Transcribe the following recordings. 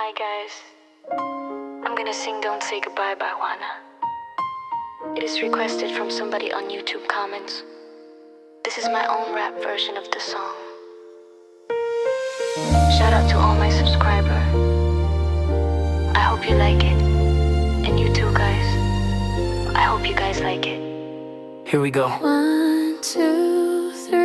Hi guys, I'm gonna sing Don't Say Goodbye by Juana. It is requested from somebody on YouTube comments. This is my own rap version of the song. Shout out to all my subscribers. I hope you like it. And you too guys. I hope you guys like it. Here we go. 1, 2, 3.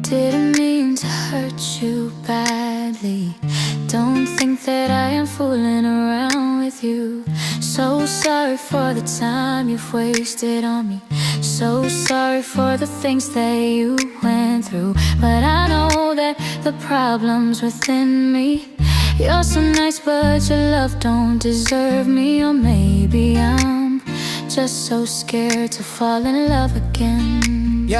Didn't mean to hurt you badly. Don't think that I am fooling around with you. So sorry for the time you've wasted on me. So sorry for the things that you went through. But I know that the problem's within me. You're so nice, but your love don't deserve me. Or maybe I'm just so scared to fall in love again.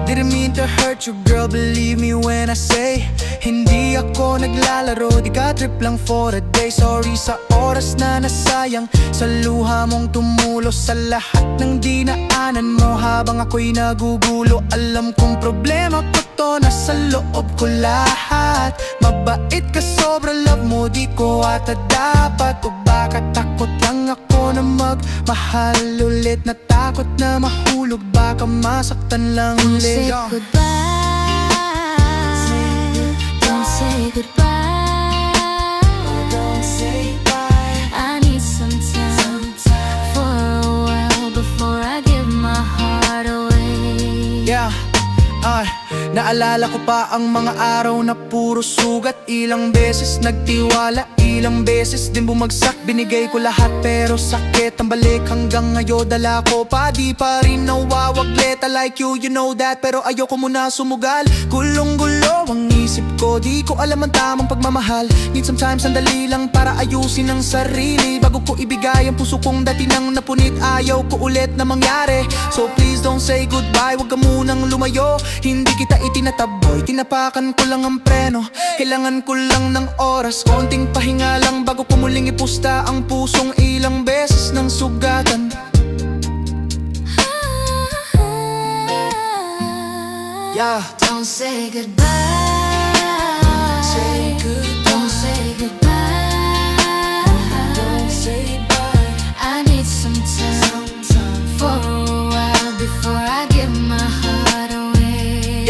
Didn't mean to hurt you, girl, believe me when I say hindi ako naglalaro, di ka trip lang for a day. Sorry sa oras na nasayang, sa luha mong tumulo, sa lahat ng dinaanan mo habang ako'y nagugulo. Alam kong problema ko to, nasa loob ko lahat. Mabait ka, sobra love mo, di ko ata dapat. O baka takot lang ako na magmahal ulit. Natakot na mahulog, baka masaktan lang ulit. Say goodbye. Don't say goodbye. Don't say bye. I need some time for a while before I give my heart away. Naalala ko pa ang mga araw na puro sugat. Ilang beses nagtiwala, ilang beses din bumagsak. Binigay ko lahat pero sakit ang balik. Hanggang ngayon dala ko pa, di pa rin nawawaglit. I like you, you know that, pero ayoko muna sumugal. Gulong-gulo ang isip ko, di ko alam ang tamang pagmamahal. Need some time, sandali lang para ayusin ang sarili. Bago ko ibigay ang puso kong dati nang napunit, ayaw ko ulit na mangyari. So please don't say goodbye, wag ka munang lumayo. Hindi kita itinataboy, tinapakan ko lang ang preno. Kailangan ko lang ng oras, konting pahinga lang bago ko muling ipusta ang pusong ilang beses ng sugatan. Don't say goodbye. Say goodbye. Don't say goodbye. Don't say bye. I need some time for a while before I give my heart away.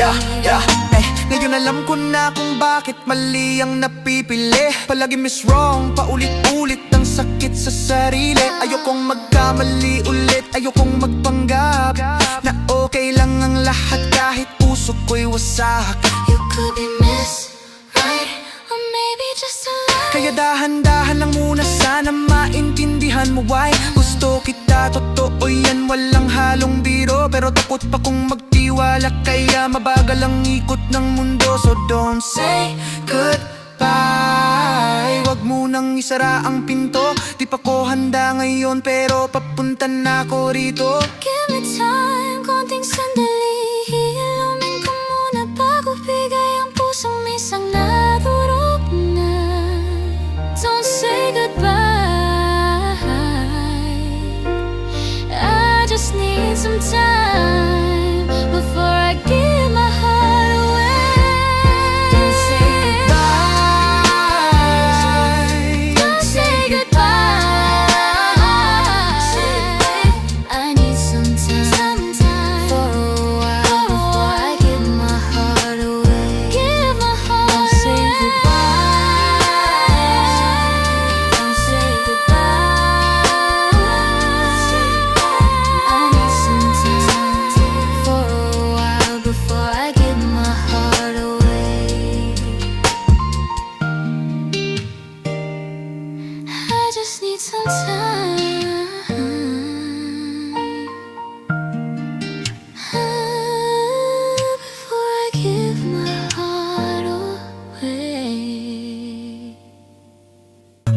Ngayon alam ko na kung bakit mali ang napipili. Palagi miss wrong, paulit-ulit ang sakit sa sarili. Ayokong magkamali ulit, ayokong magpanggap na okay lang ang lahat kahit puso ko'y wasak. You could be miss, right? Or maybe just a lie. Kaya dahan-dahan lang muna, sana maintindihan mo why. Gusto kita, totoo yan, walang halong biro. Pero takot pa kong magtiwala, kaya mabagal ang ikot ng mundo. So don't say goodbye. Wag munang isara ang pinto. Di pa ko handa ngayon, pero papunta na ako rito. Give me time, konting sandali. Ilumin ko muna bago bigay ang pusong minsan nadurog na. Don't say goodbye. I just need some time before I give my heart away. Don't say Bye. Don't say goodbye. I need some time for a while before I give my heart away. Give my heart away. Say goodbye. Don't say goodbye. I need some time for a while before I give my heart away. I just need some time before I give my heart away.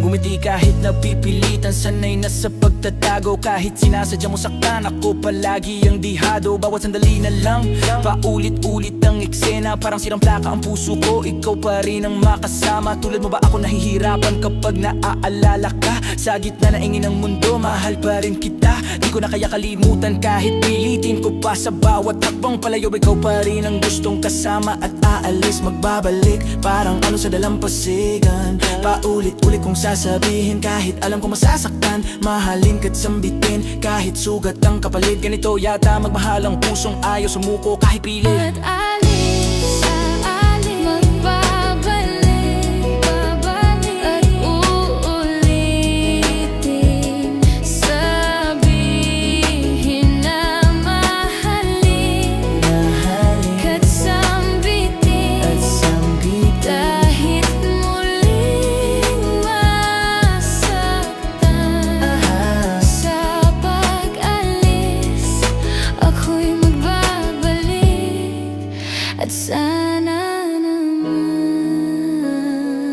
Ngumiti kahit napipilitan, sanay na sa pag magtatago kahit sinasadya mo saktan. Ako palagi ang dihado, bawat sandali na lang paulit-ulit ang eksena, parang sirang plaka ang puso ko. Ikaw pa rin ang makasama. Tulad mo ba ako nahihirapan kapag naaalala ka? Sa gitna na ingin ng mundo, mahal pa rin kita. Di ko na kaya kalimutan kahit pilitin ko pa. Sa bawat takbong palayo, ikaw pa rin ang gustong kasama. At aalis, magbabalik, parang ano sa dalampasigan. Paulit-ulit kong sasabihin kahit alam ko masasaktan. Mahalin ka't sambitin kahit sugat ang kapalit. Ganito yata magmahal ang pusong ayaw sumuko kahit pilit. At alis, magbabalik, at uulitin, sabihin na mahalin, ka't sambitin, kahit muling masaktan. Sa pag-alis, ako'y magbabalik, at sana naman.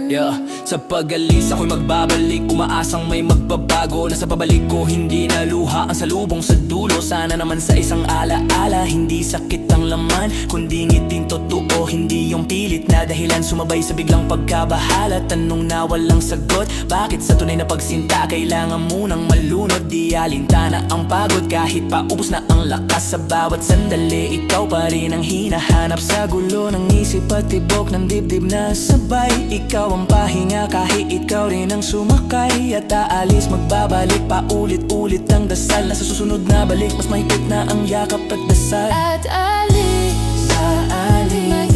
Yeah. Sa pag-alis ako'y magbabalik, umaasang may magbabago. Nasa pabalik ko hindi na luha ang salubong sa dulo. Sana naman sa isang alaala, hindi sakit ang laman, kundi ngiting totoo. Hindi yung pilit na dahilan sumabay sa biglang pagkabahala. Tanong na walang sagot, bakit sa tunay na pagsinta kailangan munang malunod? Di alintana ang pagod kahit paubos na ang lakas. Sa bawat sandali, ikaw pa rin ang hinahanap. Sa gulo ng isip at tibok ng dibdib na sabay, ikaw ang pahinga kahit ikaw rin ang sumakay. At aalis, magbabalik, paulit-ulit ang dasal, na sa susunod na balik mas mahigpit na ang yakap at dasal. At alis, magbabalik,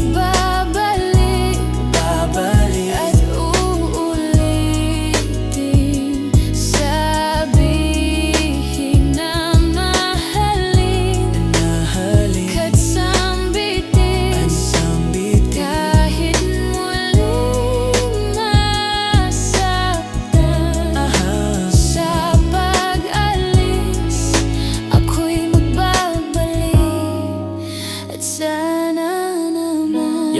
at uulitin, sabihin na mahalin, ka't sambitin, kahit muling masaktan. Sa pag-alis, ako'y magbabalik, at sana naman.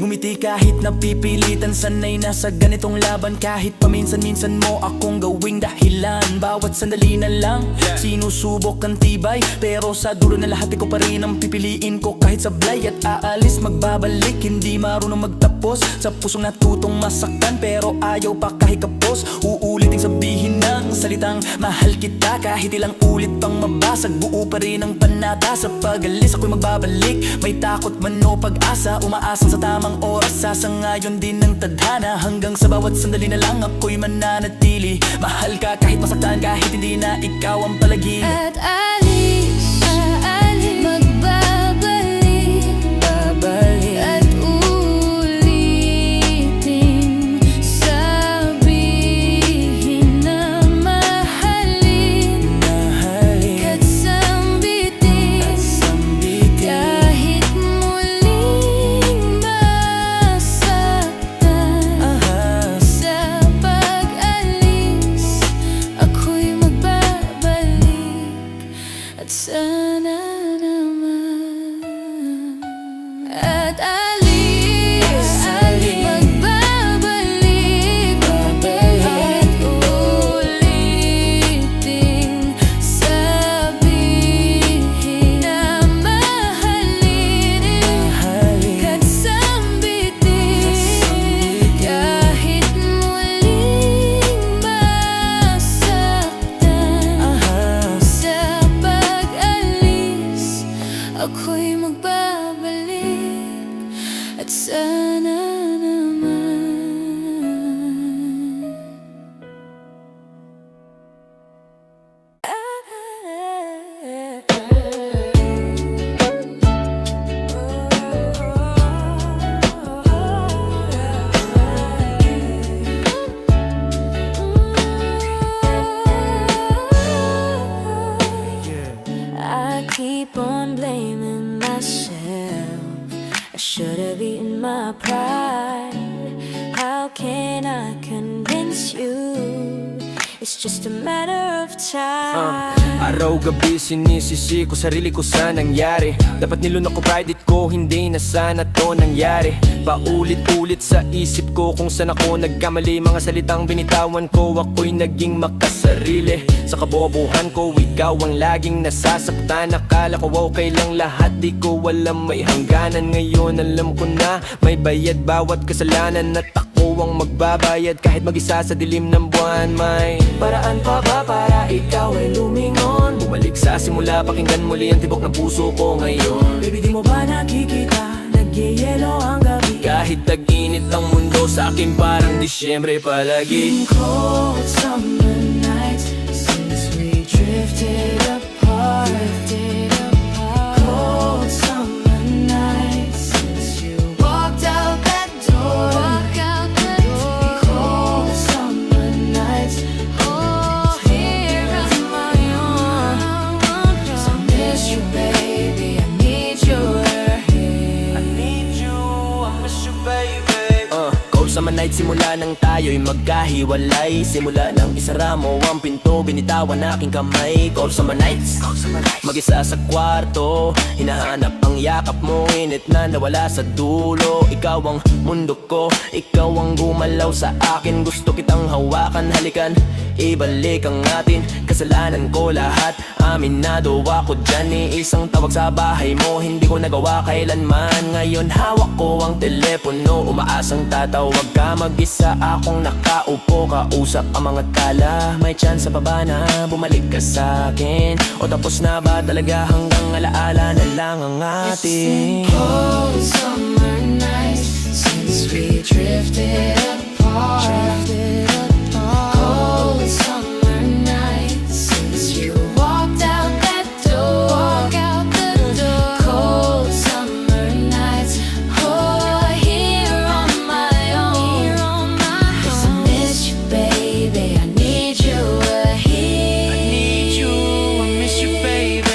Ngumiti kahit napipilitan, sanay na sa ganitong laban. Kahit paminsan-minsan mo akong gawing dahilan. Bawat sandali na lang sinusubok ang tibay, pero sa dulo na lahat ikaw pa rin ang pipiliin ko. Kahit sablay at aalis, magbabalik, hindi marunong magtapos. Sa pusong natutong masaktan, pero ayaw pa kahit kapos. Uuliting sabihin ng salitang mahal kita, kahit ilang ulit pang mabasag, buo pa rin ang panata. Sa pag-alis ako'y magbabalik, may takot man o pag-asa, umaasang sa tamang oras, sasangayon din ng tadhana. Hanggang sa bawat sandali na lang ako'y mananatili. Mahal ka kahit masaktan, kahit hindi na ikaw ang palagi. At alis, magbabalik, at uulitin, sabihin na mahalin, ka't sambitin, kahit muling masaktan. Sa pag-alis, ako'y magbabalik, at sana naman. At alis, magbabalik, at uulitin, sabihin na mahalin, ka't sambitin, kahit muling masaktan. Sa pag-alis, ako'y magbabalik, at sana naman. I keep on blaming myself. I should have eaten my pride. How can I convince you? It's just a matter of time. Araw-gabi sinisisi ko sarili ko sa nangyari. Dapat nilunok ko pride ko, hindi na sana to nangyari. Paulit-ulit sa isip ko kung saan ako nagkamali. Mga salitang binitawan ko, ako'y naging makasarili. Sa kabobohan ko, ikaw ang laging nasasaktan. Akala ko okay lang lahat, di ko alam may hangganan. Ngayon alam ko na may bayad bawat kasalanan. At ako ang magbabayad kahit mag-isa sa dilim ng buwan. May paraan pa ba para ikaw ay lumingon? Bumalik sa simula, pakinggan muli ang tibok ng puso ko ngayon. Baby, di mo ba nakikita? Nagyayelo ang gabi. Kahit tag-init ang mundo, sa akin parang Disyembre palagi. Cold summer nights since we drifted apart. Cold summer nights since you walked out that door. Cold summer nights, oh, here on my own. So I miss you, baby, I need you here. I need you, I miss you, baby. Cold summer night, simula nang tayo'y magkahiwalay. Simula nang isara mo ang pinto, binitawan aking kamay. Cold summer nights, mag-isa sa kwarto, hinahanap ang yakap mo, init na nawala sa dulo. Ikaw ang mundo ko, ikaw ang gumalaw sa akin. Gusto kitang hawakan, halikan, ibalik ang atin. Kasalanan ko lahat, aminado ako dyan. Isang tawag sa bahay mo, hindi ko nagawa kailanman. Ngayon hawak ko ang telepono, umaasang tatawag ka. Mag-isa akong nakaupo, kausap ang mga tala. May chance pa ba na bumalik ka sa'kin? O tapos na ba talaga hanggang alaala na lang ang ating Cold summer nights since we drifted apart. Cold summer nights since you walked out that door. Cold summer nights, oh, here on my own. 'Cause I miss you, baby, I need you here.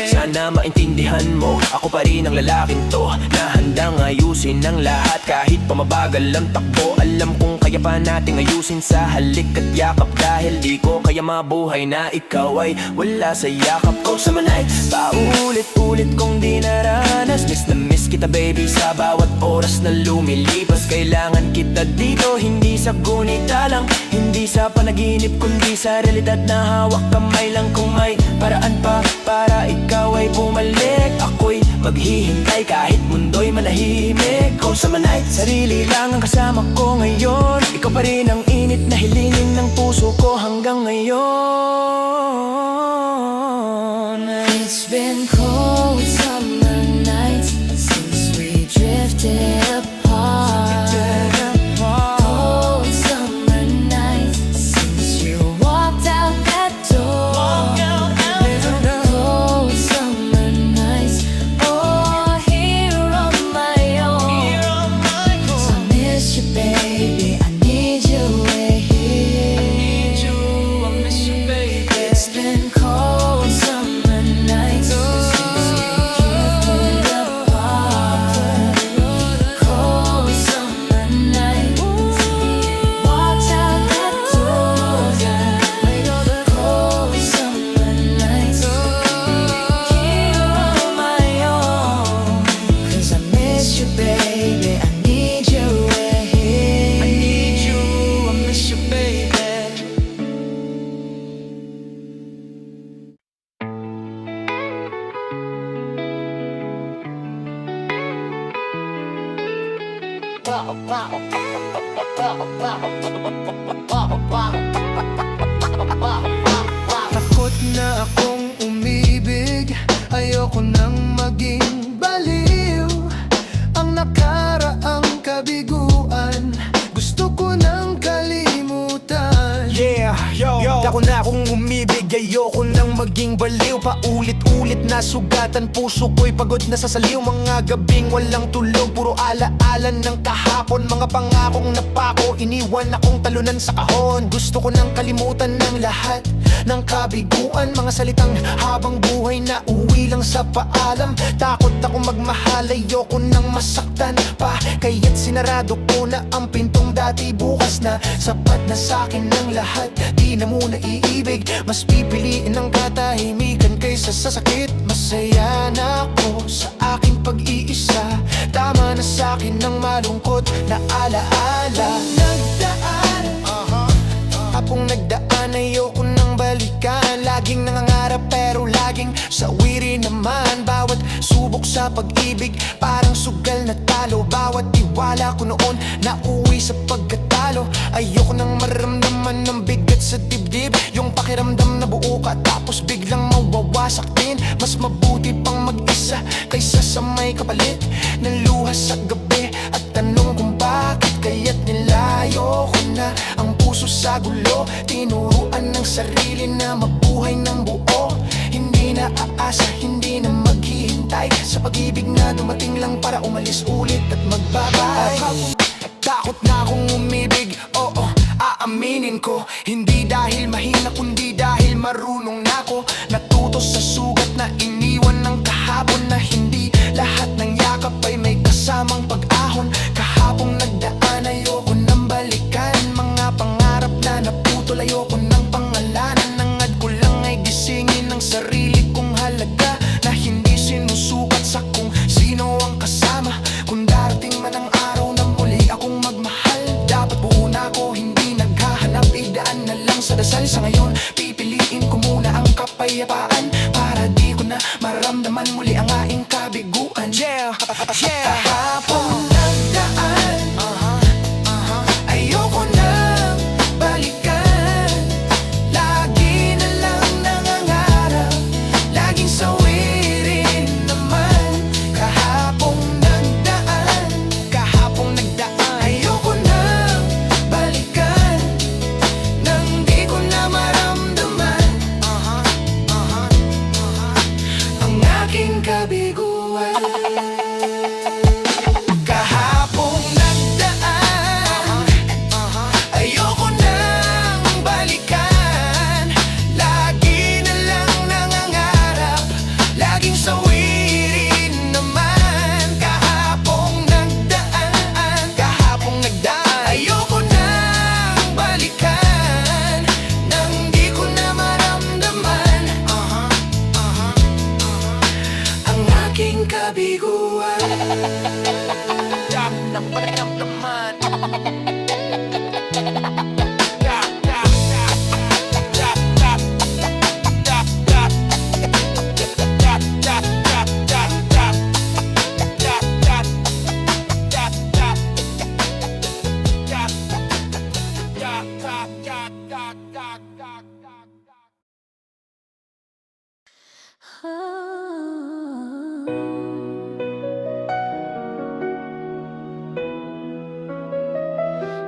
Sana maintindihan mo, ako pa rin ang lalaking to, na handang ayusin ang lahat kahit pa mabagal ang takbo. Alam kong kaya pa nating ayusin sa halik at yakap. Dahil di ko kaya mabuhay na ikaw ay wala sa yakap ko. Sa manay, paulit-ulit kong di naranas. Miss na miss kita, baby, sa bawat oras na lumilipas. Kailangan kita dito, hindi sa gunita lang, hindi sa panaginip kundi sa realidad na hawak kamay lang. Kung may paraan pa para ikaw ay bumalik, ako'y maghihintay kahit mundo'y manahimik. Kung sa manay, sarili lang ang kasama ko ngayon. Ikaw pa rin ang init na hilingin ng puso ko hanggang ngayon. It's been cold summer nights since we drifted apart. Cold summer nights since you walked out that door. Cold summer nights, oh, here on my own. 'Cause I miss you, baby, I need you here. It's been cold summer nights since we drifted apart. Cold summer nights, walked out that door. Cold summer nights, here on my own. 'Cause I miss you, baby, I need you here. I need you, I miss you, baby. Takot na akong umibig, ayoko nang maging baliw. Ang nakaraang kabiguan, gusto ko nang kalimutan. Yeah, yo, dako na akong umibig, ayoko nang maging baliw. Paulit-ulit na sugatan, puso ko'y pagod na sa saliw. Mga gabing walang tulog, puro alaala ng kahapon. Mga pangakong napako, iniwan akong talunan sa kahon. Gusto ko nang kalimutan ng lahat ng kabiguan. Mga salitang habang buhay na uwi lang sa paalam. Takot ako magmahal, ayoko nang masaktan pa. Kaya't sinarado ko na ang pintong dati, bukas na. Sapat na sa'kin ng lahat, di na muna iibig. Mas pipiliin ng katahimikan sa sakit. Masaya na ako sa aking pag-iisa. Tama na sa'kin ng malungkot na alaala. Hapong nagdaan, ayoko nang balikan. Laging nangangarap pero laging sawiri naman. Bawat subok sa pag-ibig parang sugal na talo. Bawat tiwala ko noon nauwi sa pagkatalo. Ayoko nang maramdaman ng bigat sa dibdib. Yung pakiramdam na buo ka tapos biglang mawawasak din. Mas mabuti pang mag-isa kaysa sa may kapalit ng luha sa gabi. At tanong kung bakit kaya't nilayo ko na ang puso sa gulo. Tinuruan ng sarili na mabuhay ng buo. Hindi na aasa, hindi na maghihintay sa pag-ibig na dumating lang para umalis ulit at magbabay. Takot na akong umibig, oo, aaminin ko. Hindi dahil mahina kundi dahil marunong na ako. Natuto sa sugat na iniwan ng kahapon. Na hindi lahat ng yakap ay may kasamang pag-ahon. Kahapong nagdaan ayoko nang balikan. Mga pangarap na naputol ayoko ng pangalanan. Nangad ko lang ay gisingin ng sarili kong halaga. Na hindi sinusukat sa kung sino ang kasama. Kung darating man ang araw na muli akong magmahal, dapat buo na ako, hindi naghahanap. Idaan na lang sa dasal. Sa ngayon pipiliin ko muna ang kapayapaan para di ko na maramdaman muli ang aking kabiguan. Kahapong nagdaan, ayoko nang balikan. Lagi na lang nangangarap, laging sawirin naman. Kahapong nagdaan, ayoko nang balikan. Nang di ko na maramdaman ang aking kabiguan. Kahapong nagdaan, ayoko nang balikan. Lagi na lang nangangarap, laging sawirin naman. Kahapong nagdaan, ayoko nang balikan. Nang di ko na maramdaman ang aking kabiguan. Ng paramdaman.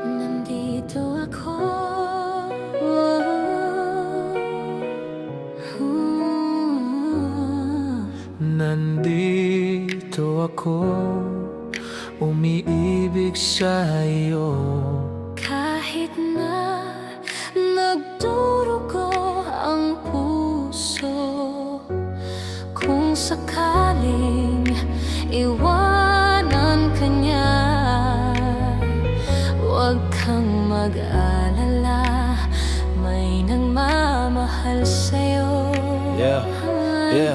Nandito ako. Nandito ako, umiibig sa iyo. Kahit na nagdurugo ang puso, kung sakaling iwanan ka niya, huwag kang mag-alala, may nagmamahal sa'yo.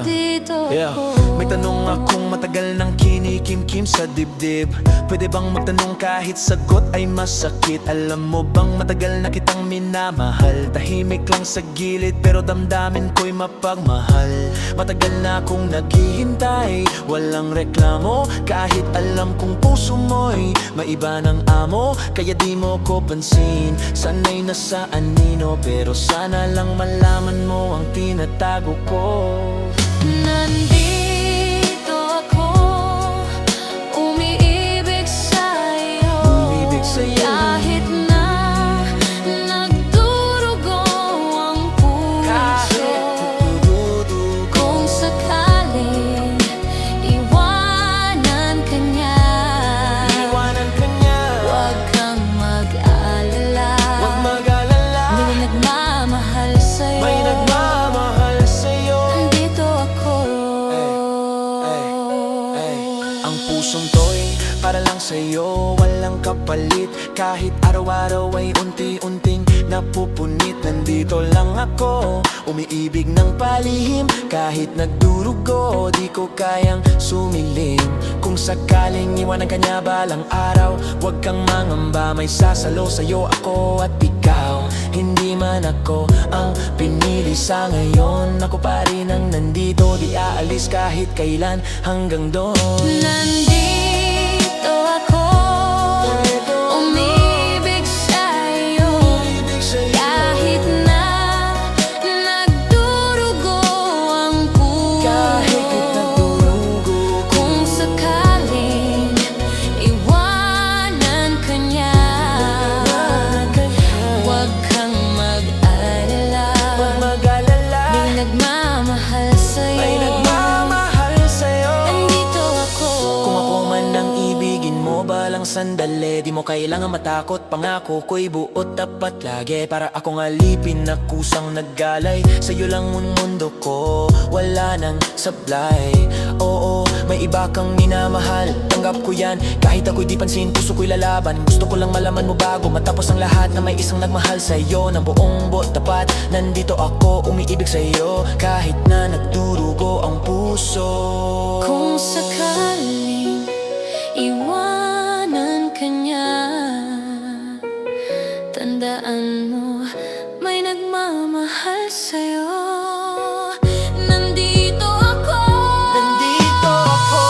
Dito ako. May tanong akong matagal nang kinikimkim sa dibdib. Pwede bang magtanong kahit sagot ay masakit? Alam mo bang matagal na kitang minamahal? Tahimik lang sa gilid pero damdamin ko'y mapagmahal. Matagal na akong naghihintay, walang reklamo. Kahit alam kong puso mo'y maiba ng amo. Kaya di mo ko pansin, sana'y nasa anino. Pero sana lang malaman mo ang tinatago ko. Nandito ako, umiibig sa'yo. Kahit na nagdurugo ang puso, kung sakaling iwanan ka niya, huwag kang mag-alala, may nagmamahal sa'yo. Nandito ako. Ang pusong to'y para lang sa'yo, walang kapalit. Kahit araw-araw ay unti-unting napupunit. Nandito lang ako, umiibig ng palihim. Kahit nagdurugo, di ko kayang sumilin. Kung sakaling iwanan ka niya balang araw, huwag kang mangamba, may sasalo sa'yo ako at ikaw. Hindi man ako ang pinili sa ngayon, ako pa rin ang nandito, di aalis kahit kailan, hanggang doon. Nandito ako, umibig sa'yo, kahit na nagdurugo ang Kahit puso. nagdurugo, Kung sakaling iwanan ka niya, huwag kang mag-alala, huwag mag-alala, may nagmamahal sa'yo. may nagmamahal sa'yo. Nandito ako. Kung ako man ang ibigin mo balang sandali, di mo kailangan matakot, pangako ko'y buot tapat lagi. Para akong alipin na kusang naggalay, sa'yo lang ang mundo ko, wala nang sablay. Oo, may iba kang minamahal, tanggap ko yan. Kahit ako'y di pansin, puso ko'y lalaban. Gusto ko lang malaman mo bago matapos ang lahat, na may isang nagmahal sa'yo ng buong buot tapat. Nandito ako, umiibig sa'yo, kahit na nagdurugo ang puso. Kung sakaling iwanan ka niya, tandaan mo, may nagmamahal sa'yo. Nandito ako, Nandito ako,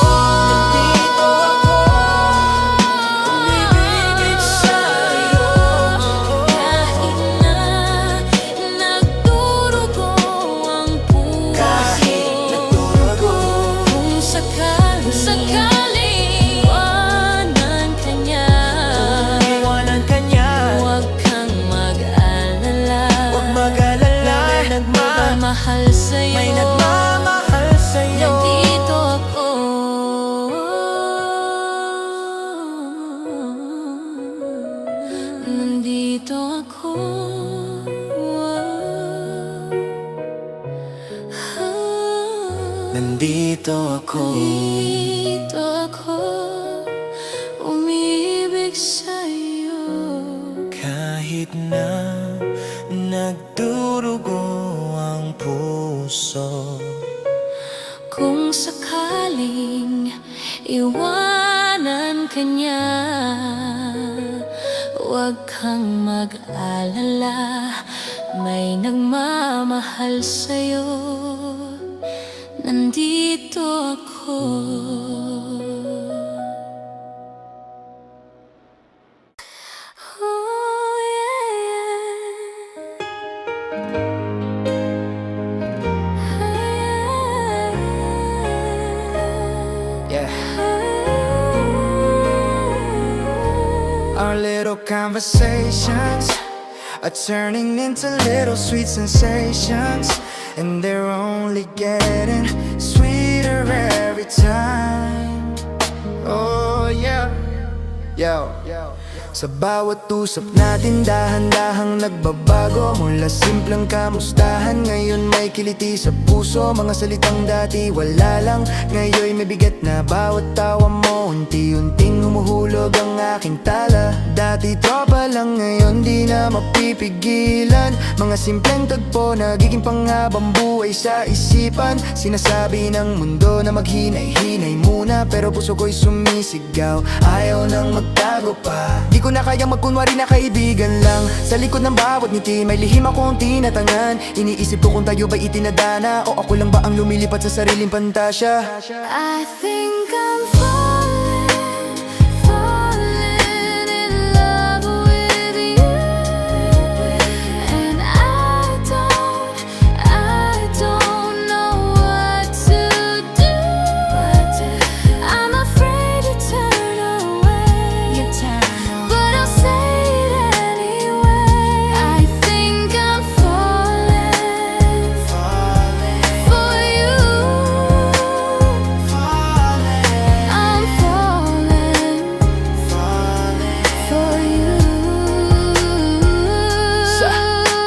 nandito ako, umiibig sa'yo. kahit na nagdurugo ang puso. Kahit nagdurugo, Kung sakaling iwanan ka niya, iwanan ka niya, huwag kang mag-alala, huwag mag-alala, mahal sa'yo. may nagmamahal sa'yo. Nandito ako. Nandito ako. Nandito ako, Nandito ako, umibig sa'yo. kahit na nagdurugo ang puso. Kung sakaling iwanan ka niya, huwag kang mag-alala, may nagmamahal sa'yo. Nandito ako. Oh, Yeah. Our little conversations are turning into little sweet sensations, and they're only getting sweeter every time. Oh yeah. Yo. Sa bawat usap natin, dahan-dahang nagbabago. Mula simpleng kamustahan, ngayon may kiliti sa puso. Mga salitang dati wala lang, ngayon may bigat na. Bawat tawa mo, unti-unting humuhulog ang aking tala. Dati tropa lang, ngayon di na mapipigilan. Mga simpleng tagpo, nagiging panghabang buhay sa isipan. Sinasabi ng mundo na maghinay-hinay muna, pero puso ko'y sumisigaw, ayaw nang magtago pa. Di ko na kayang magkunwari na kaibigan lang. Sa likod ng bawat ngiti may lihim akong tinatangan. Iniisip ko kung tayo ba'y itinadana, o ako lang ba ang lumilipat sa sariling pantasya. I think I'm falling in love with you, and I don't know what to do. I'm afraid to turn away, but I'll say it anyway. I think I'm falling for you. I'm falling for you.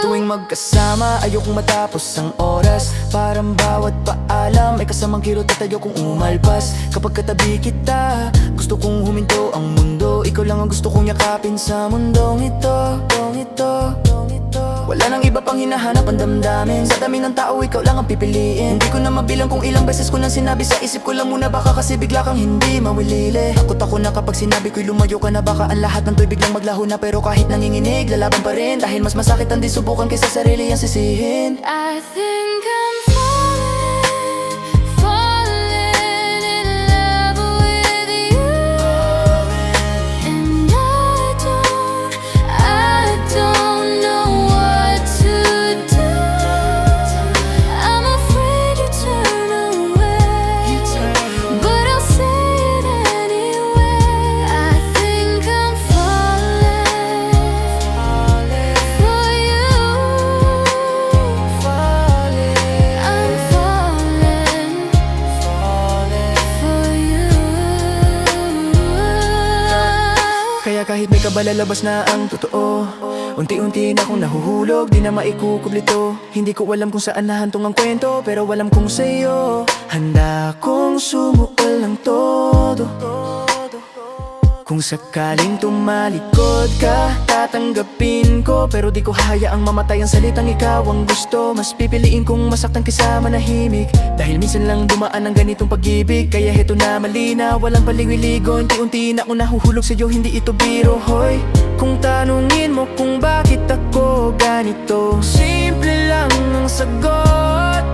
Tuwing magkasama, ayokong matapos ang oras. Parang bawat paalam ay kasamang kirot at ayokong umalpas. Kapag katabi kita, gusto kong huminto ang mundo. Ikaw lang ang gusto kong yakapin sa mundong ito. Wala nang iba pang hinahanap ang damdamin. Sa dami ng tao, ikaw lang ang pipiliin. Hindi ko na mabilang kung ilang beses ko nang sinabi. Sa isip ko lang muna, baka kasi bigla kang hindi mawilili. Takot ako na kapag sinabi ko'y lumayo ka na, baka ang lahat ng to'y biglang maglaho na. Pero kahit nanginginig, lalaban pa rin. Dahil mas masakit ang di subukan kaysa sarili ang sisihin. I think I'm falling in love with you. And I don't know what to do. I'm afraid you turn away, but I'll say it anyway. I think I'm falling for you. I'm falling for you. Kaya kahit may kabalalabas na ang totoo, unti-unti na akong nahuhulog, di na maikukublito. Hindi ko alam kung saan nahantong ang kwento, pero alam kong sa'yo handa kong sumuol ng todo. Kung sakaling tumalikod ka, tatanggapin ko. Pero di ko hayaang mamatay ang salitang ikaw ang gusto. Mas pipiliin kong masaktan kaysa manahimik. Dahil minsan lang dumaan ang ganitong pag-ibig. Kaya heto na malinaw, walang paliwiligo. Unti-unti na ako nahuhulog sa'yo, hindi ito biro, hoy. Kung tanungin mo kung bakit ako ganito, simple lang ang sagot.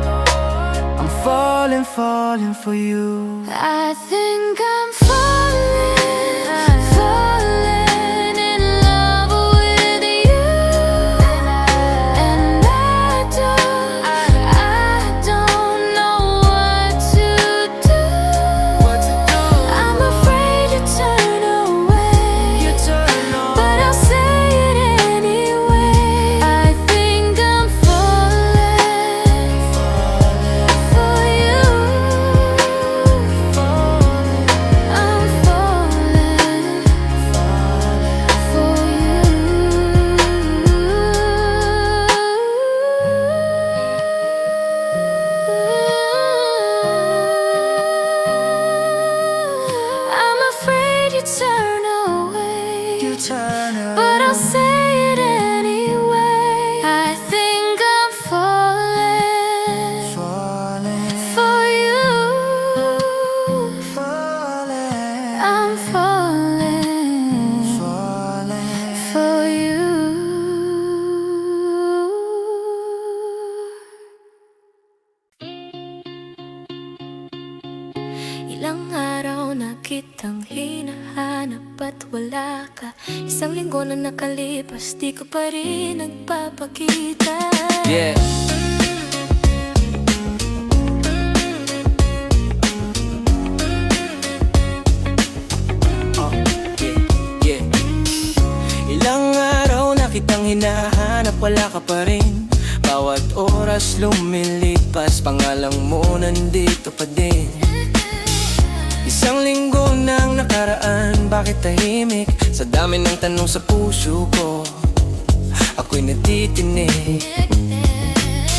I'm falling for you. I think I'm falling in love with you. And I don't know what to do. I'm afraid you turn away, but I'll say it anyway. I think I'm falling for you. I'm falling for you. I'm afraid you turn away, but I'll say it anyway. I think I'm falling for you. I'm falling for you. Ilang araw na kitang hinahanap at wala ka. Isang linggo na nakalipas, di ka pa rin nagpapakita. Yeah. Yeah. Ilang araw na kitang hinahanap, wala ka pa rin. Bawat oras lumilipas, pangalang mo nandito pa din. Isang linggo nang nakaraan, bakit tahimik? Sa dami ng tanong sa puso ko, ako'y natitinig.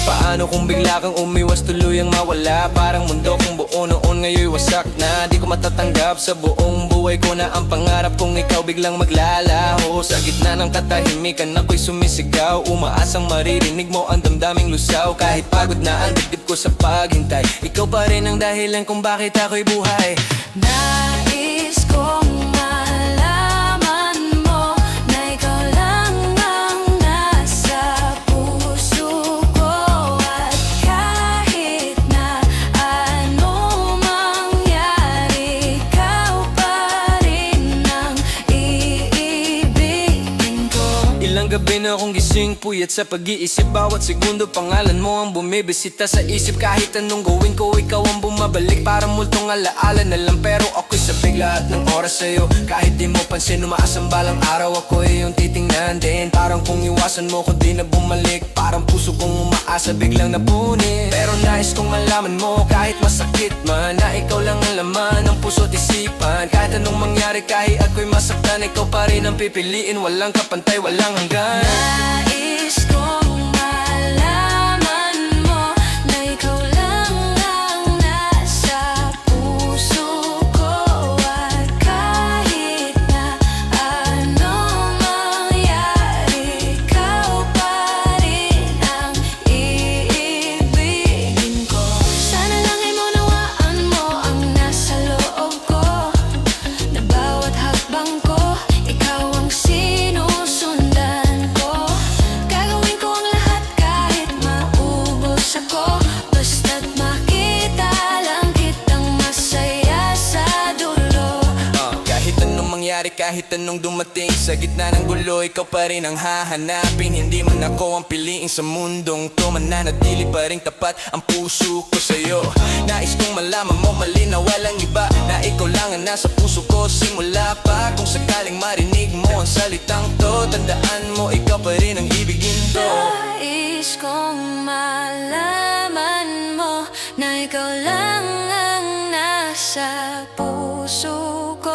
Paano kung bigla kang umiwas, tuluyang mawala? Parang mundo kong buo noon ngayon wasak na. Di ko matatanggap sa buong buhay ko na ang pangarap kong ikaw biglang maglalaho. Sa gitna ng katahimikan ako'y sumisigaw, umaasang maririnig mo ang damdaming lusaw. Kahit pagod na ang dibdib ko sa paghintay, ikaw pa rin ang dahilan kung bakit ako'y buhay. Nais kong malaman mo na ikaw lang ang nasa puso ko. At kahit na ano mangyari, ikaw pa rin ang iibigin ko. Ilang gabi na akong gising, puyat sa pag-iisip. Bawat segundo pangalan mo ang bumibisita sa isip. Kahit anong gawin ko, ikaw ang bumabalik. Parang multong alaala na lang, pero ako'y sabik lahat ng oras sa'yo. Kahit di mo pansin, umaas ang balang araw, ako'y iyong titingnan din. Parang kung iwasan mo ko di na bumalik. Parang puso kong umaasa biglang napunit. Pero nais kong malaman mo, kahit masakit man, na ikaw lang ang laman ng puso't isipan. Kahit anong mangyari, kahit ako'y masaktan, ikaw pa rin ang pipiliin. Walang kapantay, walang hanggan. Nais kong malaman mo na ikaw lang ang nasa puso ko. At kahit na ano mangyari, ikaw pa rin kahit anong dumating. Sa gitna ng gulo, ikaw pa rin ang hahanapin. Hindi man ako ang piliin sa mundong to, mananatili pa rin tapat ang puso ko sa'yo. Nais kong malaman mo malinaw, walang iba, na ikaw lang ang nasa puso ko simula pa. Kung sakaling marinig mo ang salitang to, tandaan mo ikaw pa rin ang ibigin to. Nais kong malaman mo na ikaw lang ang nasa puso ko.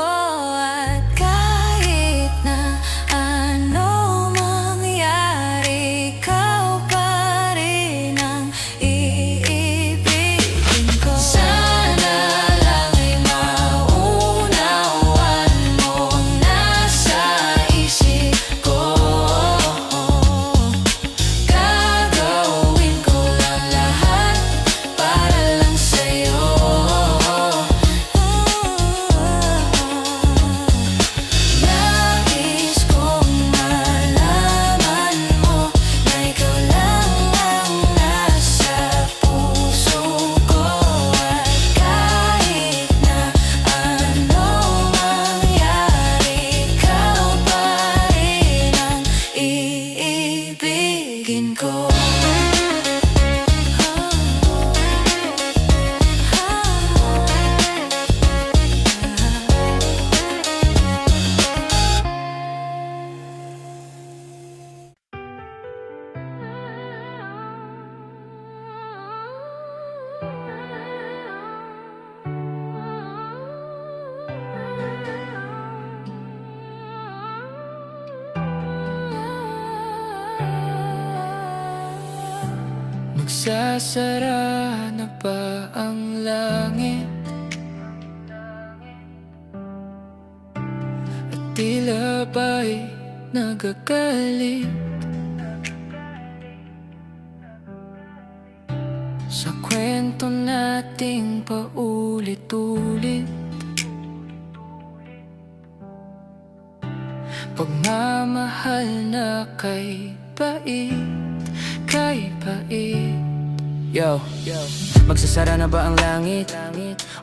At kahit na ano mangyari, ikaw pa rin ang iibigin ko. Sana lang ay maunawaan mo ang nasa isip ko. Gagawin ko lang lahat para lang sa'yo. Nais kong malaman mo na ikaw lang ang nasa puso ko. At kahit na ano mangyari, ikaw pa rin ang iibigin ko. Magsasara na ba ang langit? At tila ba'y nagagalit sa kwento nating paulit-ulit? Pagmamahal na kay pait, kay pait. Yo, magsasara na ba ang langit?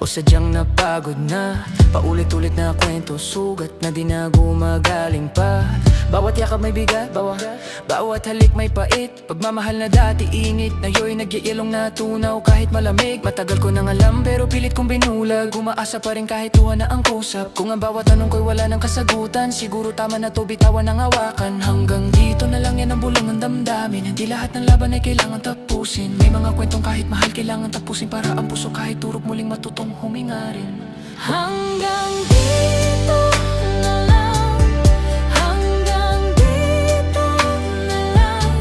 O sadyang napagod na? Paulit-ulit na kwento, sugat na di na gumagaling pa. Bawat yakap may bigat, bawat halik may pait. Pagmamahal na dati init, ngayon nagyayelong na tunaw kahit malamig. Matagal ko nang alam pero pilit kong binulag. Umaasa pa rin kahit tuwa na ang kusap. Kung ang bawat tanong ko'y wala ng kasagutan, siguro tama na to bitawan ng hawakan. Hanggang dito na lang yan ang bulong ng damdamin. Hindi lahat ng laban ay kailangan tapusin. May mga kwentong kahit mahal kailangan tapusin, para ang puso kahit turok muling matutong huminga rin. Hanggang dito na lang, hanggang dito na lang.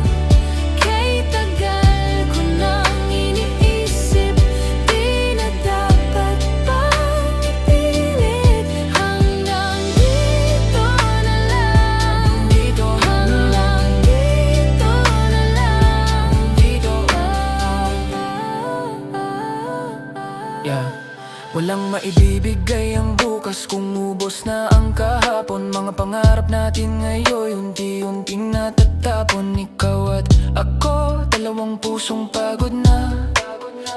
Kay tagal ko nang iniisip, di na dapat pang ipilit. Hanggang dito na lang, hanggang dito na lang. Yeah. Walang maibibigay ang bukas kung ubos na ang kahapon. Mga pangarap natin ngayon unti-unting natatapon. Ikaw at ako, dalawang pusong pagod na.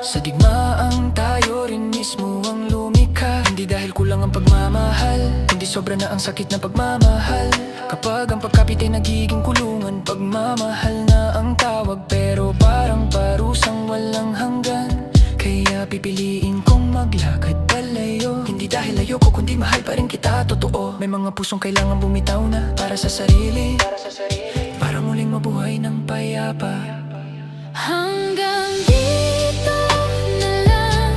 Sa digmaang tayo rin mismo ang lumikha. Hindi dahil kulang ang pagmamahal, hindi sobra na ang sakit na pagmamahal. Kapag ang pagkapit ay nagiging kulungan, pagmamahal na ang tawag, pero parang parusang walang hanggan. Kaya pipiliin kong maglakad palayo. Hindi dahil ayoko kundi mahal pa rin kita, totoo. May mga pusong kailangan bumitaw na para sa sarili, para muling mabuhay ng payapa. Hanggang dito na lang,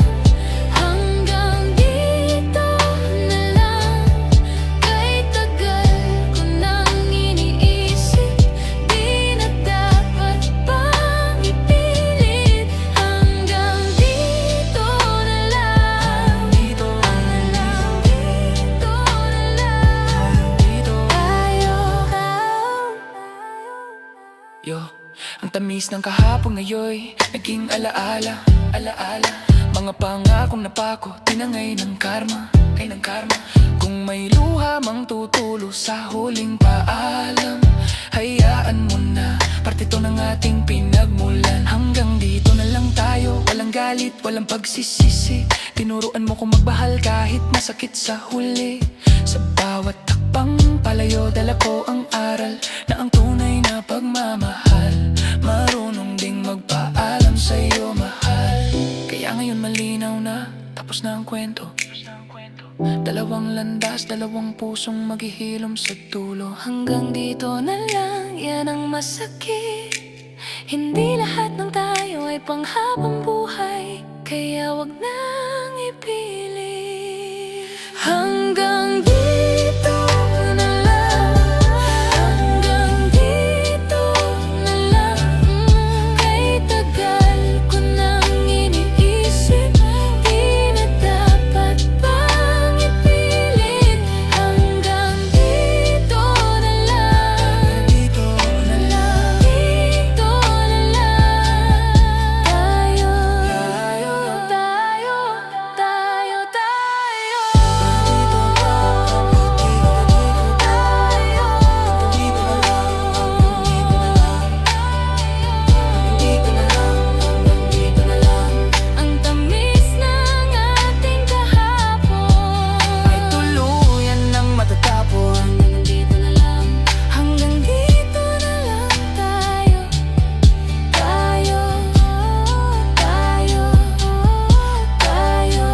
hanggang dito na lang. Kay tagal ko nang iniisip, di na dapat pang ipilit. Hanggang dito na lang, hanggang dito na lang. Yo, ang tamis ng kahapon ngayon naging alaala. Mga pangakong napako, tinangay ng karma, Kung may luha mang tutulo sa huling paalam, hayaan mo na, parte to ng ating pinagmulan. Hanggang dito na lang tayo, walang galit, walang pagsisisi. Tinuruan mo kong magmahal kahit masakit sa huli. Sa bawat takbo pang palayo, dala ko ang aral na ang tunay na pagmamahal marunong ding magpaalam sa'yo, mahal. Kaya ngayon malinaw na, tapos na ang kwento. Dalawang landas, dalawang pusong maghihilom sa dulo. Hanggang dito na lang, yan ang masakit. Hindi lahat ng tayo ay panghabang buhay, kaya wag nang ipilit. Hanggang dito na lang, hanggang dito na lang. Kay tagal ko nang iniisip, di na dapat pang ipilit. Hanggang dito na lang, dito na lang, dito na lang. Tayo, tayo, tayo, tayo, tayo. Ang tamis ng ating kahapon Ay tuluyan ng matatapon. hanggang dito na lang, hanggang dito na lang tayo. Tayo, tayo, tayo.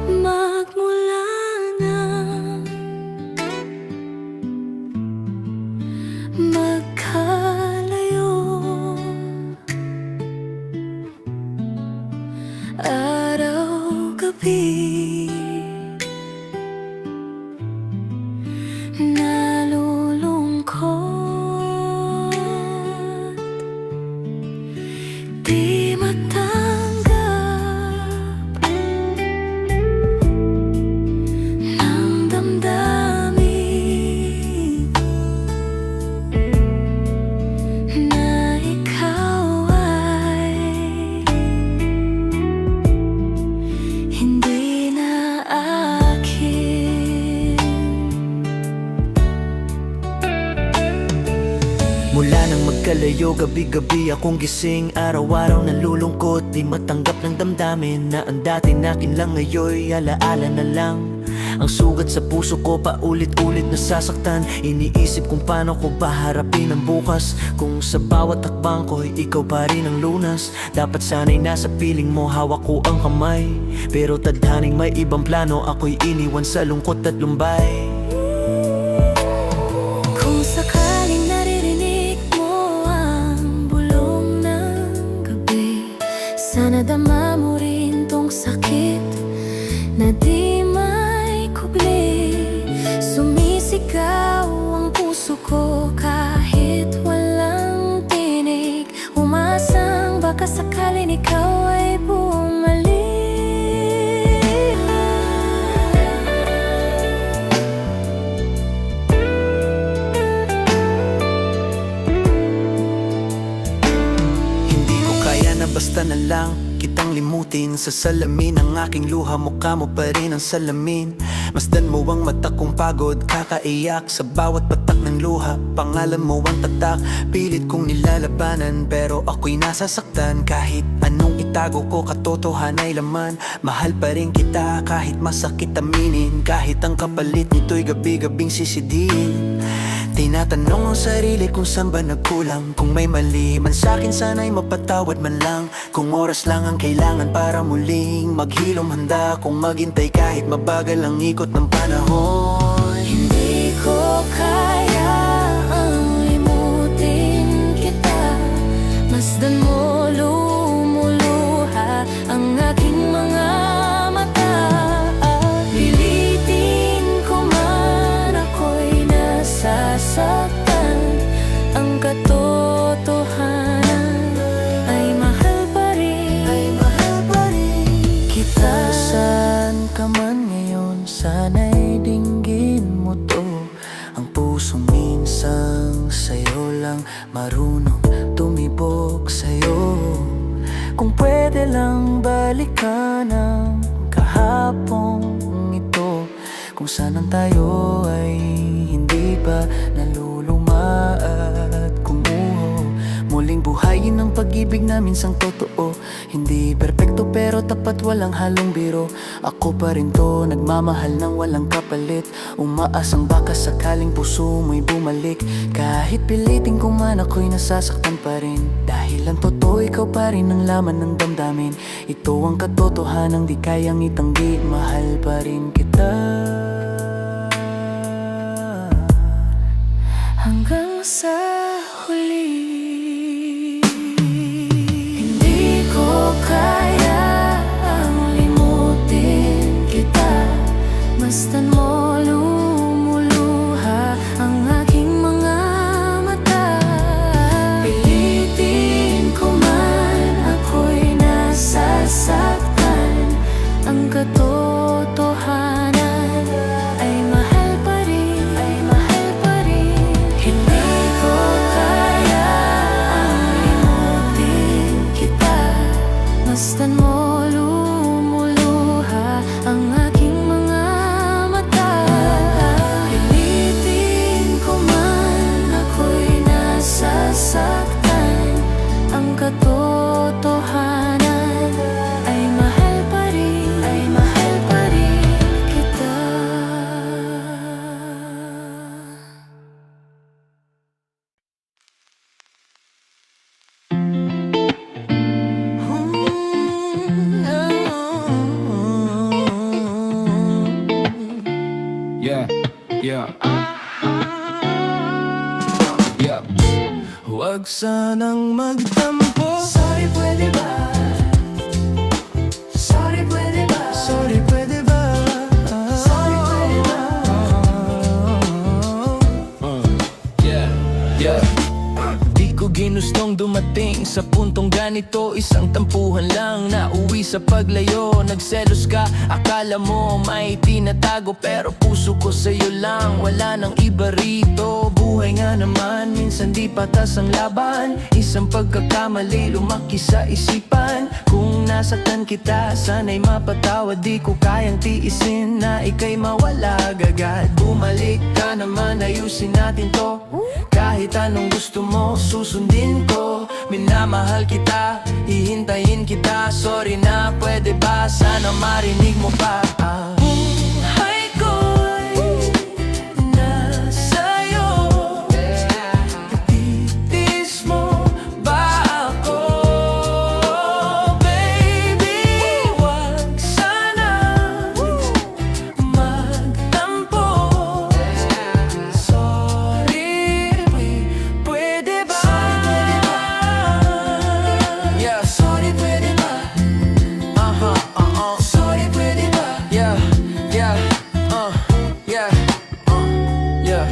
Magmula na magkalayo, araw-gabi, nalulungkot, di matanggap ng damdamin na ikaw ay hindi na akin. Mula nang magkalayo, gabi-gabi akong gising. Araw-araw nalulungkot, di matanggap ng damdamin na ang dati nakin lang ngayon alaala na lang. Ang sugat sa puso ko paulit-ulit nasasaktan. Iniisip kung paano ko ba harapin ang bukas, kung sa bawat takbang ko'y ikaw pa rin ang lunas. Dapat sana'y nasa piling mo, hawak ko ang kamay. Pero tadhaning may ibang plano, ako'y iniwan sa lungkot at lumbay. Kung sakaling naririnig mo ang bulong ng gabi, sana dama mo rin tong sakit na di may kubli. Sumisigaw ang puso ko kahit walang tinig, umasang baka sakaling ikaw ay bumalik. Hindi ko kaya na basta na lang kitang limutin. Sa salamin ng aking luha, mukha mo pa rin ang salamin. Masdan mo ang mata kong pagod, kakaiyak sa bawat patak ng luha. Pangalan mo ang tatak, pilit kong nilalabanan, pero ako'y nasasaktan. Kahit anong itago ko, katotohanan ay laman. Mahal pa rin kita kahit masakit aminin, kahit ang kapalit nito'y gabi-gabing sisidin. Tinatanong ang sarili kung saan ba nagkulang, kung may mali man sa'kin sana'y mapatawad man lang. Kung oras lang ang kailangan para muling maghilom, handa kung maghintay kahit mabagal ang ikot ng panahon. Hindi ko kaya ang limutin kita, masdan mo lumuluha ang aking mga mata. Pilitin ko man ako'y nasasaktan, ang katotohanan ay mahal pa rin, lang marunong tumibok sa'yo. Kung pwede lang balikan ang kahapong ito, kung saan tayo ay hindi pa naluluma at kumuho. Muling buhayin ang pag-ibig namin sang totoo. Hindi perpekto pero tapat, walang halong biro. Ako pa rin to, nagmamahal ng walang kapalit. Umaasang baka sakaling puso mo'y bumalik. Kahit pilitin ko man, ako'y nasasaktan pa rin. Dahil ang totoo, ikaw pa rin ang laman ng damdamin. Ito ang katotohanan, di kayang itanggi. Mahal pa rin kita hanggang sa huli. Hindi ko kaya ang limutin kita, mastan mo lumuluha ang aking mga mata. Pilitin ko man, ako'y nasasaktan. Ang katotohanan ay mahal pa rin, ay mahal pa rin. Hindi ko kaya ang limutin kita, mastan mo lumuluha ang aking mga mata. Pilitin ko man, ako'y nasasaktan. Ang katotohanan ay mahal pa rin, ay mahal pa rin kita. Yeah, yeah. Yeah. Huwag sanang magtampo. Sorry, pwede ba? Sorry, pwede ba? Sorry, pwede ba? Sorry, pwede ba? Yeah, yeah. Di ko ginustong dumating sa puntong ganito. Isang tampuhan lang na uwi sa paglayo. Nagselos ka, akala mo may tinatago, pero puso ko sa'yo lang, wala nang iba rito. Buhay nga naman, minsan di patas ang laban. Isang pagkakamali, lumaki sa isipan. Kung nasaktan kita, sana'y mapatawad. Di ko kayang tiisin na ika'y mawala agad. Bumalik ka naman, ayusin natin to. Kahit anong gusto mo, susundin ko. Minamahal kita, hihintayin kita. Sorry na, pwede ba? Sana marinig mo pa. Buhay ko'y nasa'yo. Titis mo ba ako? Baby, wag sana magtampo. Sorry, pwede ba? Yeah, sorry, pwede ba? Sorry, pwede ba? Yeah, yeah, yeah, yeah,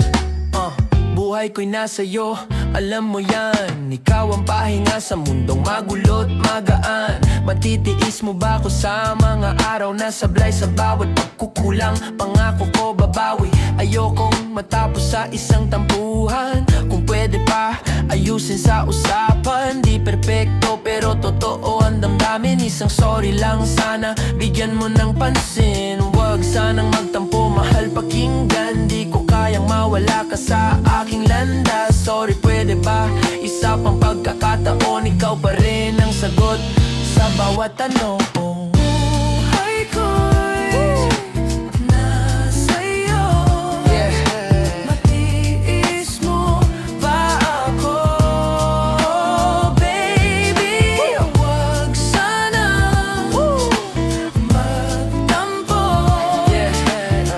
buhay ko'y nasa'yo, alam mo yan. Ikaw ang pahinga sa mundong magulo't magaan. Matitiis mo ba ako sa mga araw na sablay sa bawat pagkukulang? Pangako ko babawi, ayokong matapos sa isang tampuhan. Kung pwede pa, ayusin sa usapan. Di perpekto pero totoo ang damdamin. Isang sorry lang sana, bigyan mo ng pansin. Huwag sanang magtampo, mahal pakinggan. Di ko kayang mawala ka sa aking landas. Sorry, pwede ba? Isa pang pagkakataon, ikaw pa rin ang sagot sa bawat tanong. Buhay ko'y nasa'yo. Matiis mo ba ako? Baby, wag sana magtampo.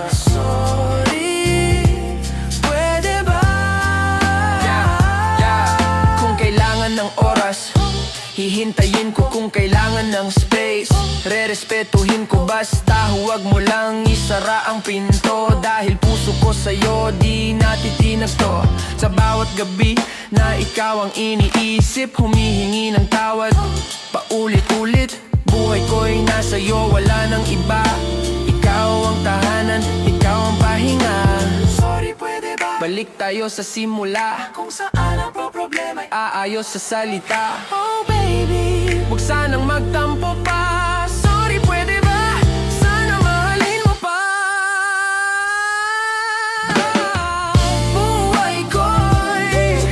Sorry, pwede ba? Kung kailangan ng oras, hihintayin ko. Kung kailangan ng space, rerespetuhin ko. Basta huwag mo lang isara ang pinto. Dahil puso ko sa'yo, di natitinag to. Sa bawat gabi na ikaw ang iniisip, humihingi ng tawad paulit-ulit. Buhay ko'y nasa'yo, wala nang iba. Ikaw ang tahanan, ikaw ang pahinga. Sorry, pwede ba? Balik tayo sa simula, kung saan ang may aayos sa salita. Oh baby, huwag sanang magtampo pa. Sorry, pwede ba? Sana mahalin mo pa. Buhay ko'y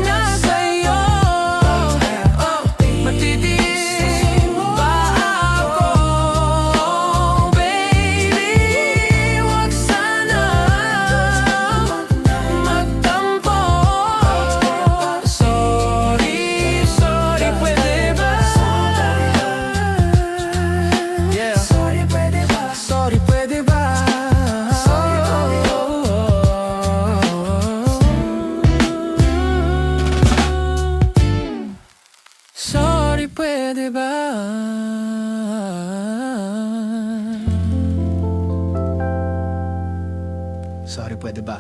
nasa iyo. Matitiis pa ako. Baby, huwag sana magtampo. Sorry, pwede ba? Sorry, pwede ba? Sorry, pwede ba? Sorry, pwede ba? Sorry, pwede ba?